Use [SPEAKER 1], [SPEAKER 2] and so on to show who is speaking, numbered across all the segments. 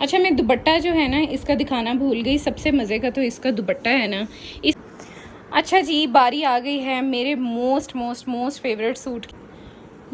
[SPEAKER 1] अच्छा, मैं दुपट्टा जो है ना इसका दिखाना भूल गई। सबसे मज़े का तो इसका दुपट्टा है ना इस। अच्छा जी, बारी आ गई है मेरे most most most favourite suit की।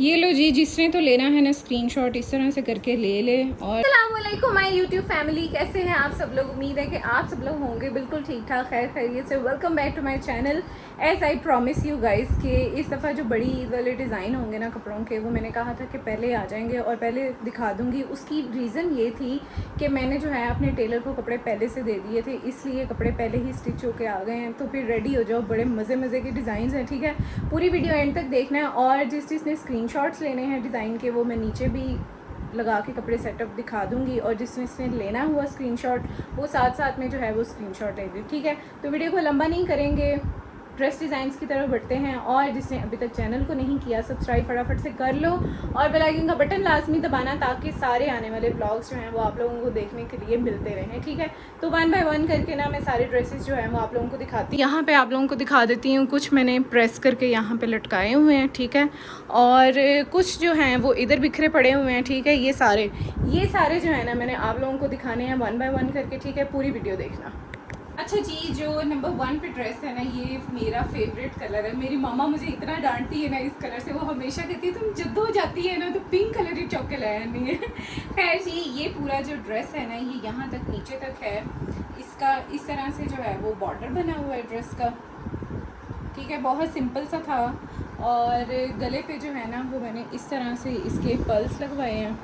[SPEAKER 1] ये लो जी, जिसने तो लेना है ना स्क्रीनशॉट इस तरह से करके ले ले। और अस्सलामुअलैकुम माय यूट्यूब फैमिली, कैसे हैं आप सब लोग। उम्मीद है कि आप सब लोग होंगे बिल्कुल ठीक ठाक, खैर खैरियत से। Welcome back to my channel. As I promise you guys कि इस दफ़ा जो बड़ी ईद वाले डिज़ाइन होंगे ना कपड़ों के, वो मैंने कहा था कि पहले आ जाएंगे और पहले दिखा दूँगी। उसकी रीज़न ये थी कि मैंने जो है अपने टेलर को कपड़े पहले से दे दिए थे, इसलिए कपड़े पहले ही स्टिच होके आ गए हैं। तो फिर रेडी हो जाओ, बड़े मज़े मज़े के डिज़ाइन हैं, ठीक है। पूरी वीडियो एंड तक देखना है। और जिसने स्क्रीनशॉट्स लेने हैं डिज़ाइन के, वो मैं नीचे भी लगा के कपड़े सेटअप दिखा दूंगी। और जिसने लेना हुआ स्क्रीनशॉट, वो साथ साथ में जो है वो स्क्रीनशॉट लेंगे, ठीक है। तो वीडियो को लंबा नहीं करेंगे, ड्रेस डिज़ाइंस की तरफ बढ़ते हैं। और जिसने अभी तक चैनल को नहीं किया, सब्सक्राइब फटाफट से कर लो और बेल आइकन का बटन लाजमी दबाना, ताकि सारे आने वाले व्लॉग्स जो हैं वो आप लोगों को देखने के लिए मिलते रहें, ठीक है। तो 1 बाय 1 करके ना मैं सारे ड्रेसेस जो हैं वो आप लोगों को दिखाती हूँ। यहाँ पे आप लोगों को दिखा देती हूँ। कुछ मैंने प्रेस करके यहाँ पे लटकाए हुए हैं, ठीक है। और कुछ जो हैं वो इधर बिखरे पड़े हुए हैं, ठीक है। ये सारे जो है ना मैंने आप लोगों को दिखाने हैं 1 बाय 1 करके, ठीक है। पूरी वीडियो देखना। अच्छा जी, जो नंबर 1 पे ड्रेस है ना, ये मेरा फेवरेट कलर है। मेरी मामा मुझे इतना डांटती है ना इस कलर से, वो हमेशा कहती है तुम जद्दो जाती है ना तो पिंक कलर ही चौक के लाया नहीं है। खैर जी, ये पूरा जो ड्रेस है ना, ये यहाँ तक नीचे तक है। इसका इस तरह से जो है वो बॉर्डर बना हुआ है ड्रेस का, ठीक है। बहुत सिंपल सा था। और गले पे जो है ना वो मैंने इस तरह से इसके पल्स लगवाए हैं।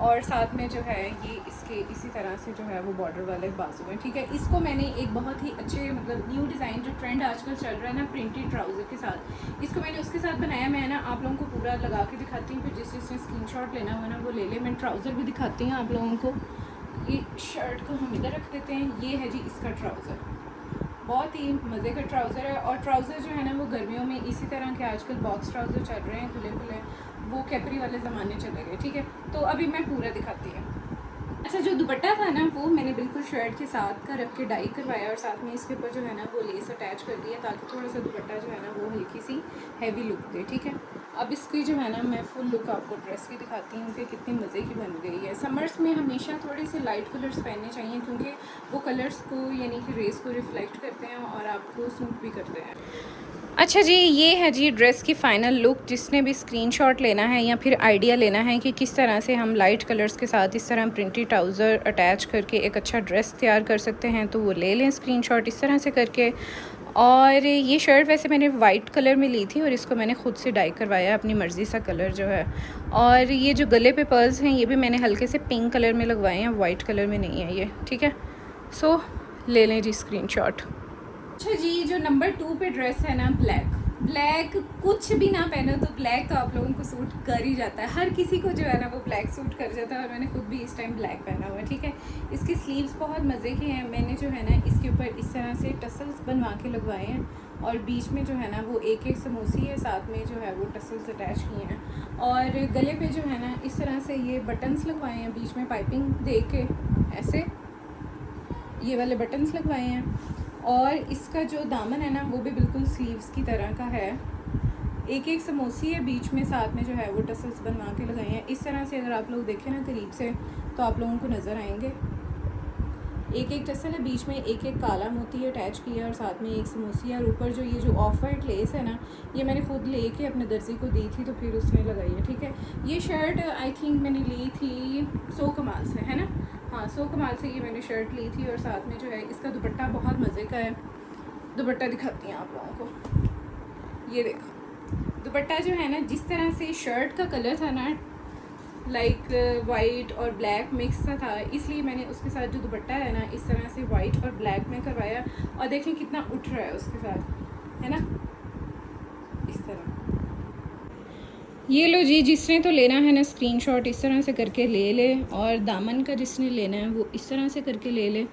[SPEAKER 1] और साथ में जो है ये इसके इसी तरह से जो है वो बॉर्डर वाले बाजू हैं, ठीक है। इसको मैंने एक बहुत ही अच्छे मतलब न्यू डिज़ाइन जो ट्रेंड आजकल चल रहा है ना, प्रिंटेड ट्राउज़र के साथ, इसको मैंने उसके साथ बनाया। मैं ना आप लोगों को पूरा लगा के दिखाती हूँ, फिर जिसने स्क्रीनशॉट लेना हो ना वो ले ले। मैं ट्राउज़र भी दिखाती हूँ आप लोगों को। ये शर्ट को हम इधर रख देते हैं। ये है जी इसका ट्राउज़र, बहुत ही मज़े का ट्राउज़र है। और ट्राउज़र जो है ना वो गर्मियों में इसी तरह के आजकल बॉक्स ट्राउज़र चल रहे हैं, खुले खुले, वो कैपरी वाले ज़माने चले गए, ठीक है। तो अभी मैं पूरा दिखाती हूँ। अच्छा, जो दुपट्टा था ना वो मैंने बिल्कुल शर्ट के साथ का रख के डाई करवाया, और साथ में इसके ऊपर जो है ना वो लेस अटैच कर दिया, ताकि थोड़ा सा दुपट्टा जो है ना वो हल्की सी हैवी लुक दे, ठीक है। अब इसकी जो है ना मैं फुल लुक आपको ड्रेस की दिखाती हूँ कि कितनी मज़े की बन गई है। समर्स में हमेशा थोड़े से लाइट कलर्स पहनने चाहिए, क्योंकि वो कलर्स को यानी कि रेस को रिफ्लेक्ट करते हैं और आपको सूट भी करते हैं। अच्छा जी, ये है जी ड्रेस की फ़ाइनल लुक। जिसने भी स्क्रीनशॉट लेना है या फिर आइडिया लेना है कि किस तरह से हम लाइट कलर्स के साथ इस तरह प्रिंटेड ट्राउज़र अटैच करके एक अच्छा ड्रेस तैयार कर सकते हैं, तो वो ले लें स्क्रीनशॉट इस तरह से करके। और ये शर्ट वैसे मैंने वाइट कलर में ली थी और इसको मैंने ख़ुद से डाई करवाया, अपनी मर्ज़ी सा कलर जो है। और ये जो गले पे पर्ल्स हैं ये भी मैंने हल्के से पिंक कलर में लगवाए हैं, वाइट कलर में नहीं है ये, ठीक है। सो ले लें जी स्क्रीनशॉट। अच्छा जी, जो नंबर 2 पे ड्रेस है ना, ब्लैक कुछ भी ना पहनो तो ब्लैक तो आप लोगों को सूट कर ही जाता है। हर किसी को जो है ना वो ब्लैक सूट कर जाता है, और मैंने खुद भी इस टाइम ब्लैक पहना हुआ है, ठीक है। इसकी स्लीव्स बहुत मज़े की हैं। मैंने जो है ना इसके ऊपर इस तरह से टसल्स बनवा के लगवाए हैं, और बीच में जो है ना वो एक एक समोसी है, साथ में जो है वो टसल्स अटैच किए हैं। और गले पे जो है ना इस तरह से ये बटन्स लगवाए हैं, बीच में पाइपिंग दे के ऐसे ये वाले बटन्स लगवाए हैं। और इसका जो दामन है ना वो भी बिल्कुल स्लीव्स की तरह का है, एक एक समोसी है बीच में, साथ में जो है वो टसल्स बनवा के लगाए हैं। इस तरह से अगर आप लोग देखें ना करीब से तो आप लोगों को नज़र आएंगे, एक एक टसल है, बीच में एक एक काला मोती अटैच किया, और साथ में एक समोसी। और ऊपर जो ये जो ऑफ वाइट लेस है ना, ये मैंने खुद लेके अपने दर्जी को दी थी, तो फिर उसने लगाई है, ठीक है। ये शर्ट आई थिंक मैंने ली थी सो कमाल से, है ना, हाँ सो कमाल से ये मैंने शर्ट ली थी। और साथ में जो है इसका दुपट्टा बहुत मज़े का है। दुपट्टा दिखाती हैं आप लोगों को, ये देखो दुपट्टा जो है ना, जिस तरह से शर्ट का कलर था ना लाइक वाइट और ब्लैक मिक्स सा था, इसलिए मैंने उसके साथ जो दुपट्टा है ना इस तरह से वाइट और ब्लैक में करवाया। और देखें कितना उठ रहा है उसके साथ, है ना, इस तरह। ये लो जी, जिसने तो लेना है ना स्क्रीनशॉट इस तरह से करके ले ले, और दामन का जिसने लेना है वो इस तरह से करके ले ले,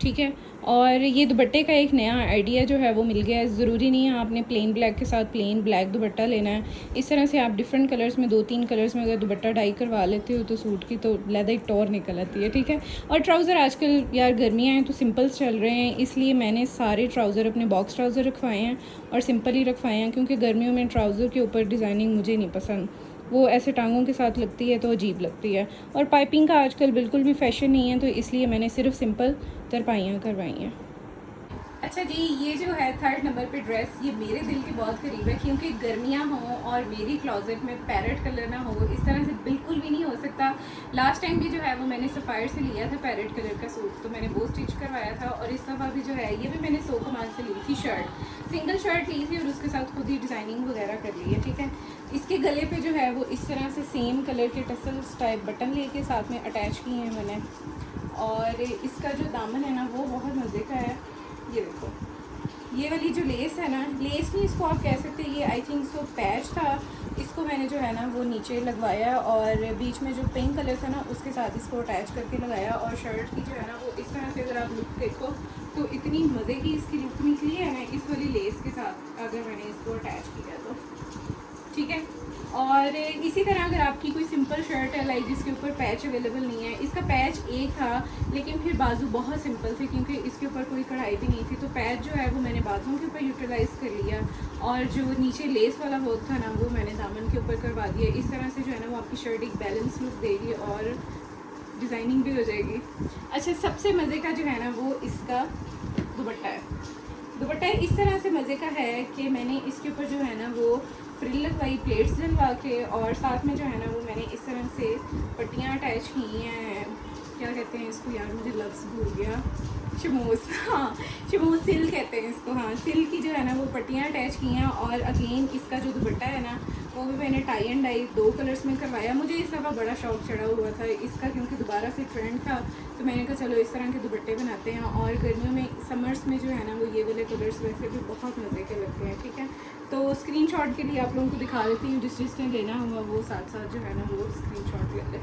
[SPEAKER 1] ठीक है। और ये दुपट्टे का एक नया आइडिया जो है वो मिल गया है। ज़रूरी नहीं है आपने प्लेन ब्लैक के साथ प्लेन ब्लैक दुपट्टा लेना है। इस तरह से आप डिफरेंट कलर्स में 2-3 कलर्स में अगर दुपट्टा डाई करवा लेते हो तो सूट की तो लहदा एक टॉर निकल आती है, ठीक है। और ट्राउज़र आजकल यार गर्मियाँ हैं तो सिंपल्स चल रहे हैं, इसलिए मैंने सारे ट्राउज़र अपने बॉक्स ट्राउज़र रखवाए हैं और सिंपल ही रखवाए हैं, क्योंकि गर्मियों में ट्राउज़र के ऊपर डिज़ाइनिंग मुझे नहीं पसंद। वो ऐसे टांगों के साथ लगती है तो अजीब लगती है। और पाइपिंग का आजकल बिल्कुल भी फैशन नहीं है, तो इसलिए मैंने सिर्फ सिंपल तरपाइयाँ करवाई हैं। अच्छा जी, ये जो है 3rd नंबर पे ड्रेस, ये मेरे दिल के बहुत करीब है, क्योंकि गर्मियाँ हों और मेरी क्लोजेट में पैरेट कलर ना हो, इस तरह से बिल्कुल भी नहीं हो सकता। लास्ट टाइम भी जो है वो मैंने सफ़ायर से लिया था पैरेट कलर का सूट, तो मैंने वो स्टिच करवाया था। और इस दफ़ा भी जो है ये भी मैंने सो कमाल से ली थी शर्ट, सिंगल शर्ट ली थी और उसके साथ खुद ही डिज़ाइनिंग वगैरह कर ली है, ठीक है। इसके गले पे जो है वो इस तरह से सेम कलर के टसल्स टाइप बटन लेके साथ में अटैच किए हैं मैंने। और इसका जो दामन है ना वो बहुत मज़े का है। ये देखो, ये वाली जो लेस है ना, लेस नहीं इसको आप कह सकते, ये आई थिंक सो पैच था, इसको मैंने जो है ना वो नीचे लगवाया और बीच में जो पिंक कलर था ना उसके साथ इसको अटैच करके लगाया। और शर्ट की जो है ना वो इस तरह से अगर आप लुक देखो तो इतनी मज़े की इसकी लुक निकली है ना इस वाली लेस के साथ, अगर मैंने इसको अटैच किया तो, ठीक है। और इसी तरह अगर आपकी कोई सिंपल शर्ट है लाइक जिसके ऊपर पैच अवेलेबल नहीं है, इसका पैच एक था लेकिन फिर बाजू बहुत सिंपल थे क्योंकि इसके ऊपर कोई कढ़ाई भी नहीं थी, तो पैच जो है वो मैंने बाजुओं के ऊपर यूटिलाइज़ कर लिया। और जो नीचे लेस वाला वर्क था ना वो मैंने दामन के ऊपर करवा दिया। इस तरह से जो है ना वो आपकी शर्ट एक बैलेंस लुक देगी और डिज़ाइनिंग भी हो जाएगी। अच्छा, सबसे मज़े का जो है ना वो इसका दुपट्टा है। दुपट्टा इस तरह से मज़े का है कि मैंने इसके ऊपर जो है ना वो फ्रिल लगवाई प्लेट्स डलवा के, और साथ में जो है ना वो मैंने इस तरह से पट्टियाँ अटैच की हैं, क्या कहते हैं इसको यार, मुझे लफ्ज़ भूल गया, शमूस, हाँ शमूस सिल कहते हैं इसको, हाँ सिल की जो है ना वो पट्टियाँ अटैच की हैं। और अगेन इसका जो दुपट्टा है ना वो भी मैंने टाई एंड डाई 2 कलर्स में करवाया। मुझे इस दफ़ा बड़ा शौक चढ़ा हुआ था इसका, क्योंकि दोबारा से ट्रेंड था, तो मैंने कहा चलो इस तरह के दुपट्टे बनाते हैं। और गर्मियों में समर्स में जो है ना वो ये वाले कलर्स वैसे भी बहुत मज़े के लगते हैं, ठीक है। तो स्क्रीनशॉट के लिए आप लोगों को दिखा देती हूँ, जिसने लेना हुआ वो साथ साथ जो है ना वो स्क्रीनशॉट ले लें।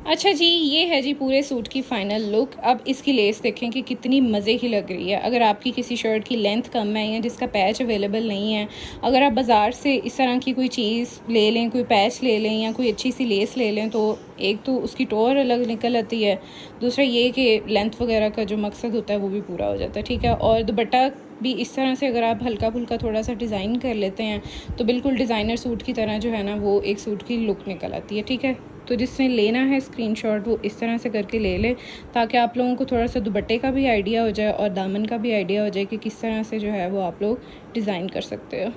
[SPEAKER 1] अच्छा जी, ये है जी पूरे सूट की फ़ाइनल लुक। अब इसकी लेस देखें कि कितनी मज़े की लग रही है। अगर आपकी किसी शर्ट की लेंथ कम है या जिसका पैच अवेलेबल नहीं है, अगर आप बाज़ार से इस तरह की कोई चीज़ ले लें, कोई पैच ले लें या कोई अच्छी सी लेस ले लें, तो एक तो उसकी टोर अलग निकल आती है, दूसरा ये कि लेंथ वगैरह का जो मकसद होता है वो भी पूरा हो जाता है, ठीक है। और दुपट्टा भी इस तरह से अगर आप हल्का फुल्का थोड़ा सा डिज़ाइन कर लेते हैं तो बिल्कुल डिज़ाइनर सूट की तरह जो है ना वो एक सूट की लुक निकल आती है, ठीक है। तो जिसने लेना है स्क्रीनशॉट वो इस तरह से करके ले ले, ताकि आप लोगों को थोड़ा सा दुपट्टे का भी आइडिया हो जाए और दामन का भी आइडिया हो जाए कि किस तरह से जो है वो आप लोग डिज़ाइन कर सकते हो।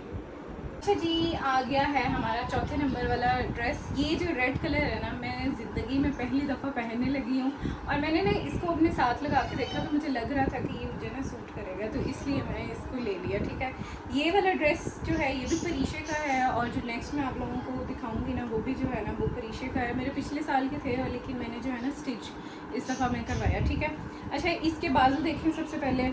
[SPEAKER 1] अच्छा जी, आ गया है हमारा चौथे नंबर वाला ड्रेस। ये जो रेड कलर है ना, मैं ज़िंदगी में पहली दफ़ा पहनने लगी हूँ और मैंने ना इसको अपने साथ लगा के देखा तो मुझे लग रहा था कि ये मुझे ना सूट करेगा, तो इसलिए मैंने इसको ले लिया, ठीक है। ये वाला ड्रेस जो है ये भी परीशे का है और जो नेक्स्ट मैं आप लोगों को दिखाऊंगी ना वो भी जो है ना वो परीशे का है। मेरे पिछले साल के थे लेकिन मैंने जो है ना स्टिच इस दफ़ा मैं करवाया, ठीक है। अच्छा, इसके बाजू देखें, सबसे पहले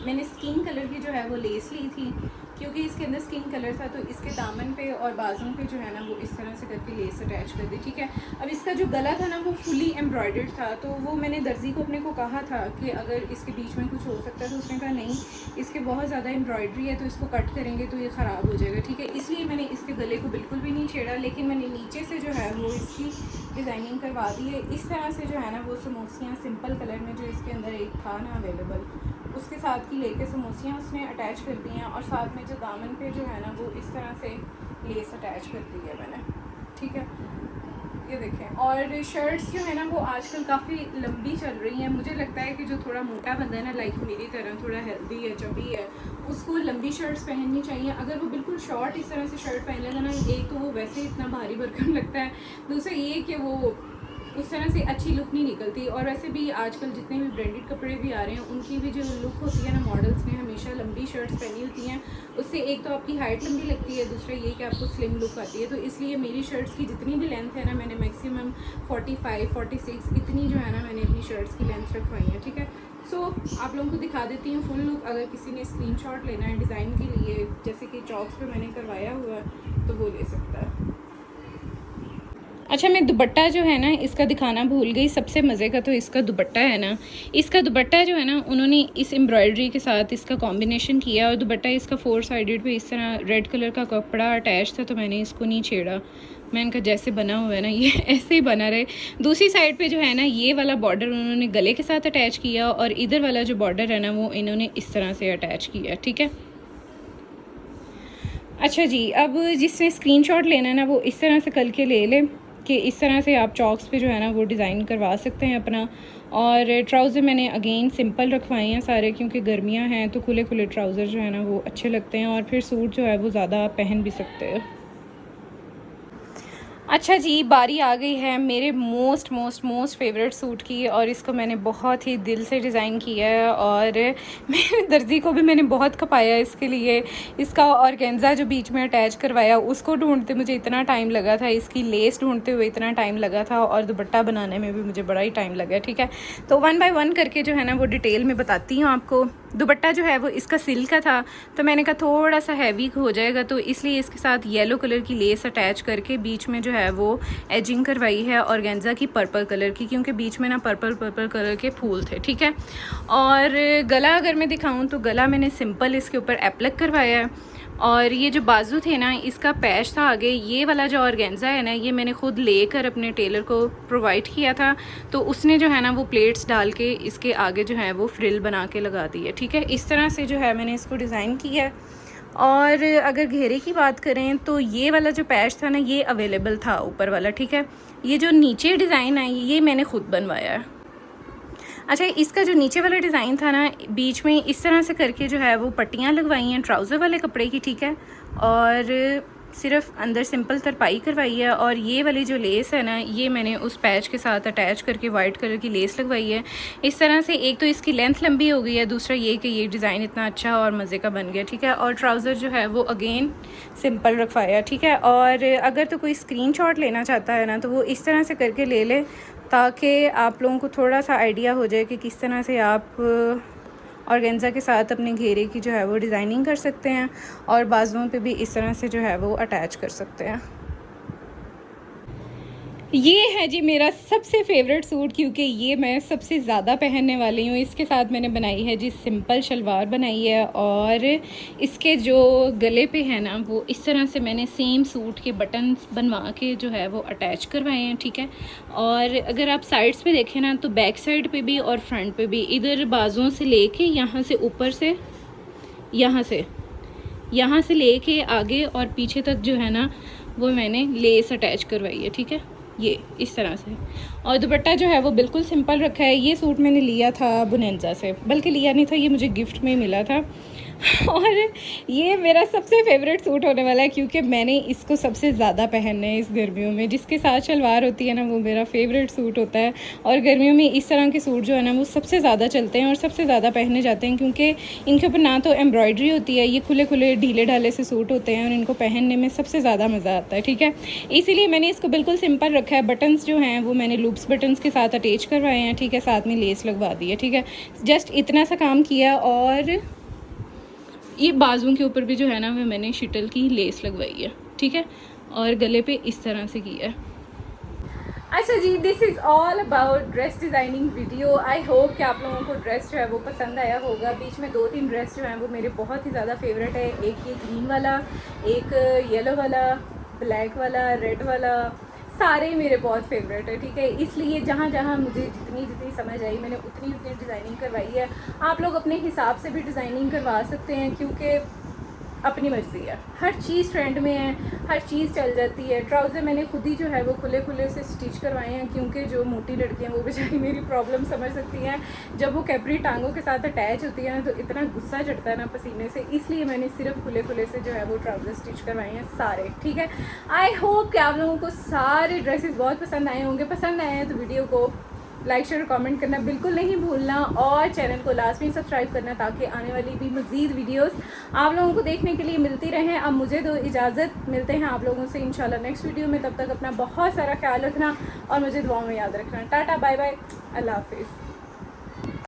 [SPEAKER 1] मैंने स्किन कलर की जो है वो लेस ली थी क्योंकि इसके अंदर स्किन कलर था, तो इसके दामन पे और बाजुओं पे जो है ना वो इस तरह से करके लेस अटैच कर दी, ठीक है। अब इसका जो गला था ना वो फुली एम्ब्रॉयडर्ड था, तो वो मैंने दर्जी को अपने को कहा था कि अगर इसके बीच में कुछ हो सकता है, तो उसने कहा नहीं, इसके बहुत ज़्यादा एम्ब्रॉयडरी है तो इसको कट करेंगे तो ये ख़राब हो जाएगा, ठीक है। इसलिए मैंने इसके गले को बिल्कुल भी नहीं छेड़ा, लेकिन मैंने नीचे से जो है वो इसकी डिज़ाइनिंग करवा दी है। इस तरह से जो है ना वो समोसियाँ सिंपल कलर में जो इसके अंदर एक था ना अवेलेबल, उसके साथ की लेके समोसियाँ उसने अटैच कर दी हैं और साथ में जो दामन पे जो है ना वो इस तरह से लेस अटैच कर दी है मैंने, ठीक है। ये देखें, और शर्ट्स जो है ना वो आजकल काफ़ी लंबी चल रही हैं। मुझे लगता है कि जो थोड़ा मोटा बंदा है ना, लाइक मेरी तरह थोड़ा हेल्दी है, चबी है, उसको लंबी शर्ट्स पहननी चाहिए। अगर वो बिल्कुल शॉर्ट इस तरह से शर्ट पहन लेगा ना, एक तो वो वैसे ही इतना भारी भरकम लगता है, दूसरा ये कि वो उस तरह से अच्छी लुक नहीं निकलती। और वैसे भी आजकल जितने भी ब्रांडेड कपड़े भी आ रहे हैं उनकी भी जो लुक होती है ना, मॉडल्स ने हमेशा लंबी शर्ट्स पहनी होती हैं, उससे एक तो आपकी हाइट लंबी लगती है, दूसरा ये कि आपको स्लिम लुक आती है। तो इसलिए मेरी शर्ट्स की जितनी भी लेंथ है ना, मैंने मैक्सिमम 45, 46 इतनी जो है ना मैंने अपनी शर्ट्स की लेंथ रखवाई है, ठीक है। सो आप लोगों को दिखा देती हूँ फुल लुक। अगर किसी ने स्क्रीनशॉट लेना है डिज़ाइन के लिए, जैसे कि चॉक्स पे मैंने करवाया हुआ है, तो वो ले सकता है। अच्छा, मैं दुपट्टा जो है ना इसका दिखाना भूल गई। सबसे मज़े का तो इसका दुपट्टा है ना, इसका दुपट्टा जो है ना उन्होंने इस एम्ब्रॉयडरी के साथ इसका कॉम्बिनेशन किया और दुपट्टा इसका 4 साइडेड पे इस तरह रेड कलर का कपड़ा अटैच था, तो मैंने इसको नहीं छेड़ा। मैं इनका जैसे बना हुआ है ना ये ऐसे ही बना रहे। दूसरी साइड पे जो है ना ये वाला बॉर्डर उन्होंने गले के साथ अटैच किया और इधर वाला जो बॉर्डर है ना वो इन्होंने इस तरह से अटैच किया, ठीक है। अच्छा जी, अब जिसने स्क्रीनशॉट लेना है ना वो इस तरह से करके ले ले कि इस तरह से आप चॉक्स पे जो है ना वो डिज़ाइन करवा सकते हैं अपना। और ट्राउज़र मैंने अगेन सिंपल रखवाए हैं सारे, क्योंकि गर्मियां हैं तो खुले खुले ट्राउज़र जो है ना वो अच्छे लगते हैं और फिर सूट जो है वो ज़्यादा पहन भी सकते हैं। अच्छा जी, बारी आ गई है मेरे मोस्ट फेवरेट सूट की, और इसको मैंने बहुत ही दिल से डिज़ाइन किया है और मेरे दर्जी को भी मैंने बहुत खपाया इसके लिए। इसका ऑर्गेन्जा जो बीच में अटैच करवाया उसको ढूंढते मुझे इतना टाइम लगा था, इसकी लेस ढूंढते हुए इतना टाइम लगा था, और दुपट्टा बनाने में भी मुझे बड़ा ही टाइम लगा। ठीक है, तो 1 बाय 1 करके जो है ना वो डिटेल में बताती हूँ आपको। दुपट्टा जो है वो इसका सिल्क का था, तो मैंने कहा थोड़ा सा हैवी हो जाएगा, तो इसलिए इसके साथ येलो कलर की लेस अटैच करके बीच में जो है वो एजिंग करवाई है ऑर्गेन्जा की पर्पल कलर की, क्योंकि बीच में ना पर्पल कलर के फूल थे। ठीक है, और गला अगर मैं दिखाऊं तो गला मैंने सिंपल इसके ऊपर एप्लक करवाया है, और ये जो बाजू थे ना इसका पैच था आगे, ये वाला जो ऑर्गेन्जा है ना ये मैंने खुद लेकर अपने टेलर को प्रोवाइड किया था, तो उसने जो है ना वो प्लेट्स डाल के इसके आगे जो है वो फ्रिल बना के लगा दी है। ठीक है, इस तरह से जो है मैंने इसको डिज़ाइन किया है। और अगर घेरे की बात करें तो ये वाला जो पैच था ना ये अवेलेबल था ऊपर वाला। ठीक है, ये जो नीचे डिज़ाइन है ये मैंने खुद बनवाया है। अच्छा, इसका जो नीचे वाला डिज़ाइन था ना बीच में इस तरह से करके जो है वो पट्टियाँ लगवाई हैं ट्राउज़र वाले कपड़े की। ठीक है, और सिर्फ अंदर सिंपल तरपाई करवाई है, और ये वाली जो लेस है ना ये मैंने उस पैच के साथ अटैच करके वाइट कलर की लेस लगवाई है। इस तरह से एक तो इसकी लेंथ लंबी हो गई है, दूसरा ये कि ये डिज़ाइन इतना अच्छा और मज़े का बन गया। ठीक है, और ट्राउज़र जो है वो अगेन सिंपल रखवाया। ठीक है, और अगर तो कोई स्क्रीनशॉट लेना चाहता है ना तो वो इस तरह से करके ले ले, ताकि आप लोगों को थोड़ा सा आइडिया हो जाए कि किस तरह से आप ऑर्गेन्जा के साथ अपने घेरे की जो है वो डिज़ाइनिंग कर सकते हैं, और बाजुओं पे भी इस तरह से जो है वो अटैच कर सकते हैं। ये है जी मेरा सबसे फेवरेट सूट, क्योंकि ये मैं सबसे ज़्यादा पहनने वाली हूँ। इसके साथ मैंने बनाई है जी सिंपल शलवार बनाई है, और इसके जो गले पे है ना वो इस तरह से मैंने सेम सूट के बटन्स बनवा के जो है वो अटैच करवाए हैं। ठीक है, और अगर आप साइड्स पे देखें ना तो बैक साइड पे भी और फ्रंट पे भी, इधर बाजुओं से लेके यहाँ से ऊपर से यहाँ से लेके आगे और पीछे तक जो है ना वो मैंने लेस अटैच करवाई है। ठीक है, ये इस तरह से, और दुपट्टा जो है वो बिल्कुल सिंपल रखा है। ये सूट मैंने लिया था बुनेंजा से, बल्कि लिया नहीं था, ये मुझे गिफ्ट में मिला था और ये मेरा सबसे फेवरेट सूट होने वाला है, क्योंकि मैंने इसको सबसे ज़्यादा पहनना है इस गर्मियों में। जिसके साथ शलवार होती है ना वो मेरा फेवरेट सूट होता है, और गर्मियों में इस तरह के सूट जो है ना वो सबसे ज़्यादा चलते हैं और सबसे ज़्यादा पहने जाते हैं, क्योंकि इनके ऊपर ना तो एम्ब्रॉयडरी होती है, ये खुले खुले ढीले ढाले से सूट होते हैं और इनको पहनने में सबसे ज़्यादा मज़ा आता है। ठीक है, इसीलिए मैंने इसको बिल्कुल सिंपल रखा है। बटन्स जो हैं वो मैंने लूप्स बटन्स के साथ अटैच करवाए हैं। ठीक है, साथ में लेस लगवा दी है। ठीक है, जस्ट इतना सा काम किया, और ये बाजुओं के ऊपर भी जो है ना वो मैंने शिटल की लेस लगवाई है। ठीक है, और गले पे इस तरह से किया है। अच्छा जी, this is all about dress designing video. I hope कि आप लोगों को ड्रेस जो है वो पसंद आया होगा। बीच में 2-3 ड्रेस जो हैं वो मेरे बहुत ही ज़्यादा फेवरेट है। एक ये ग्रीन वाला, एक येलो वाला, ब्लैक वाला, रेड वाला, सारे मेरे बहुत फेवरेट है। ठीक है, इसलिए जहाँ जहाँ मुझे जितनी समझ आई मैंने उतनी डिज़ाइनिंग करवाई है। आप लोग अपने हिसाब से भी डिज़ाइनिंग करवा सकते हैं, क्योंकि अपनी मर्ज़ी है, हर चीज़ ट्रेंड में है, हर चीज़ चल जाती है। ट्राउज़र मैंने खुद ही जो है वो खुले खुले से स्टिच करवाए हैं, क्योंकि जो मोटी लड़कियां वो बेचारी मेरी प्रॉब्लम समझ सकती हैं। जब वो कैपरी टांगों के साथ अटैच होती है ना तो इतना गुस्सा चढ़ता है ना पसीने से, इसलिए मैंने सिर्फ खुले खुले से जो है वो ट्राउज़र स्टिच करवाए हैं सारे। ठीक है, आई होप कि आप लोगों को सारे ड्रेसेस बहुत पसंद आए होंगे। पसंद आए हैं तो वीडियो को लाइक शेयर कमेंट करना बिल्कुल नहीं भूलना, और चैनल को लास्ट में सब्सक्राइब करना, ताकि आने वाली भी मज़ीद वीडियोस आप लोगों को देखने के लिए मिलती रहें। अब मुझे दो इजाज़त, मिलते हैं आप लोगों से इंशाल्लाह नेक्स्ट वीडियो में। तब तक अपना बहुत सारा ख्याल रखना और मुझे दुआओं में याद रखना। टाटा, बाय बाय, अल्लाह हाफिज़।